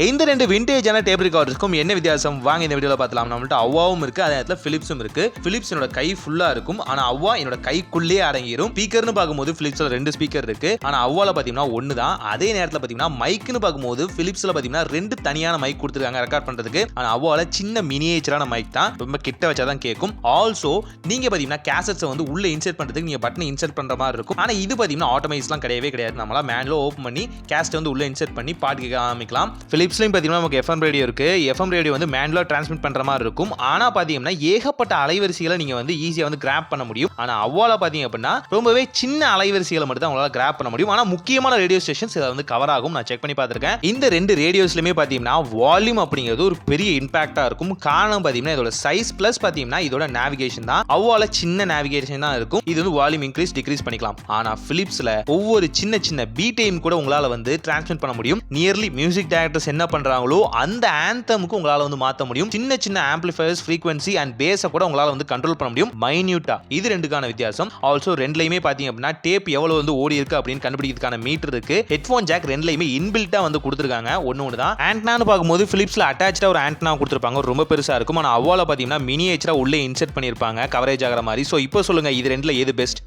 இந்த ரெண்டு விண்டேஜான டேப் ரெக்கார்டர்ஸ்க்கும் என்ன வித்தியாசம் வாங்க இந்த வீடியோல பார்த்தலாம். நம்மள்ட்ட அவ்வாவும் இருக்கு, அதே நேரத்தில் பிலிப்ஸும் இருக்கு. பிலிப்ஸ் என்னோட கை ஃபுல்லா இருக்கும், ஆனா அவ்வா என்னோட கைக்குள்ளே அடங்கிரும். ஸ்பீக்கர்னு பார்க்கும்போது பிலிப்ஸ்ல 2 ஸ்பீக்கர் இருக்கு, ஆனா அவ்வால பாத்தீங்கன்னா ஒன்னு தான். அதே நேரத்தில் பாத்தீங்கன்னா மைக்னு பார்க்கும்போது பிலிப்ஸ்ல பாத்தீங்கன்னா 2 தனியான மைக் கொடுத்துருக்காங்க ரெக்கார்ட் பண்றதுக்கு. ஆனா அவ்வால சின்ன மினியேச்சரான மைக் தான், ரொம்ப கிட்ட வச்சாதான் கேட்கும். ஆல்சோ நீங்க பாத்தீங்கன்னா கேசட்ஸ் வந்து உள்ள இன்சர்ட் பண்றதுக்கு நீங்க பட்டனை இன்சர்ட் பண்ற மாதிரி இருக்கும். ஆனா இது பாத்தீங்கன்னா ஆட்டோமேட்டிக்லாம் கிடையவே கிடையாது. நம்மளா மேனுவலா ஓபன் பண்ணி கேசட் வந்து உள்ள இன்சர்ட் பண்ணி பாட்டு கேட்க ஆரம்பிக்கலாம். பிலிப்ஸ்லயும் பாத்தீங்கன்னா நமக்கு FM ரேடியோ இருக்கு. FM ரேடியோ வந்து மேனுவலா டிரான்ஸ்மிட் பண்ற மாதிரி இருக்கும். ஆனா பாத்தீங்கன்னா ஏகப்பட்ட அலைவரிசைகளை நீங்க வந்து ஈஸியா வந்து கிராப் பண்ண முடியும். ஆனா அவ்வால பாத்தீங்க அப்படின்னா ரொம்பவே சின்ன அலைவரிசைகளை மட்டும் தான் உங்களால கிராப் பண்ண முடியும். ஆனா முக்கியமான ரேடியோ ஸ்டேஷன்ஸ் இதை வந்து கவர் ஆகும். நான் செக் பண்ணி பார்த்திருக்கேன். இந்த 2 ரேடியோஸ்லயுமே பாத்தீங்கன்னா வால்யூம் அப்படிங்கிறது ஒரு பெரிய இம்பாக்டா இருக்கும். காரணம் பாத்தீங்கன்னா இதோட சைஸ் பிளஸ் பாத்தீங்கன்னா இதோட நேவிகேஷன் தான். அவ்வால சின்ன நேவிகேஷன் தான் இருக்கும். இது வந்து வால்யூம் இன்க்ரீஸ் டிக்ரீஸ் பண்ணிக்கலாம். ஆனா பிலிப்ஸ்ல ஒவ்வொரு சின்ன சின்ன பீட்டையும் கூட உங்களால வந்து டிரான்ஸ்மிட் பண்ண முடியும். நியர்லி மியூசிக் டைரக்டர்ஸ் என்ன பண்றாங்களோ அந்த ஆந்தமுக்கு உங்களால வந்து மாத்த முடியும். சின்ன சின்ன ஆம்பிளிஃபயர்ஸ், ஃப்ரீக்வன்சி அண்ட் பேஸை கூட உங்களால வந்து கண்ட்ரோல் பண்ண முடியும் மைன்யூட்டா. இது ரெண்டுக்கான வித்தியாசம். ஆல்சோ ரெண்டுலயுமே பாத்தீங்க அப்படின்னா டேப் எவ்வளவு வந்து ஓடி இருக்கு அப்படின்னு கண்டுபிடிக்கிறதுக்கான மீட்டர் இருக்கு. ஹெட்போன் ஜாக் ரெண்டுலயுமே இன்பில்ட்டா வந்து கொடுத்துருக்காங்க. ஒன்னு தான். ஆண்டனான்னு பார்க்கும்போது பிலிப்ஸ்ல அட்டாச்சா ஒரு ஆண்டனா கொடுத்துருப்பாங்க, ரொம்ப பெருசா இருக்கும். ஆனா அவ்வால பாத்தீங்கன்னா மினியேச்சரா உள்ளே இன்செர்ட் பண்ணிருப்பாங்க கவரேஜ் ஆகிற மாதிரி. சோ இப்போ சொல்லுங்க, இது ரெண்டுல எது பெஸ்ட்?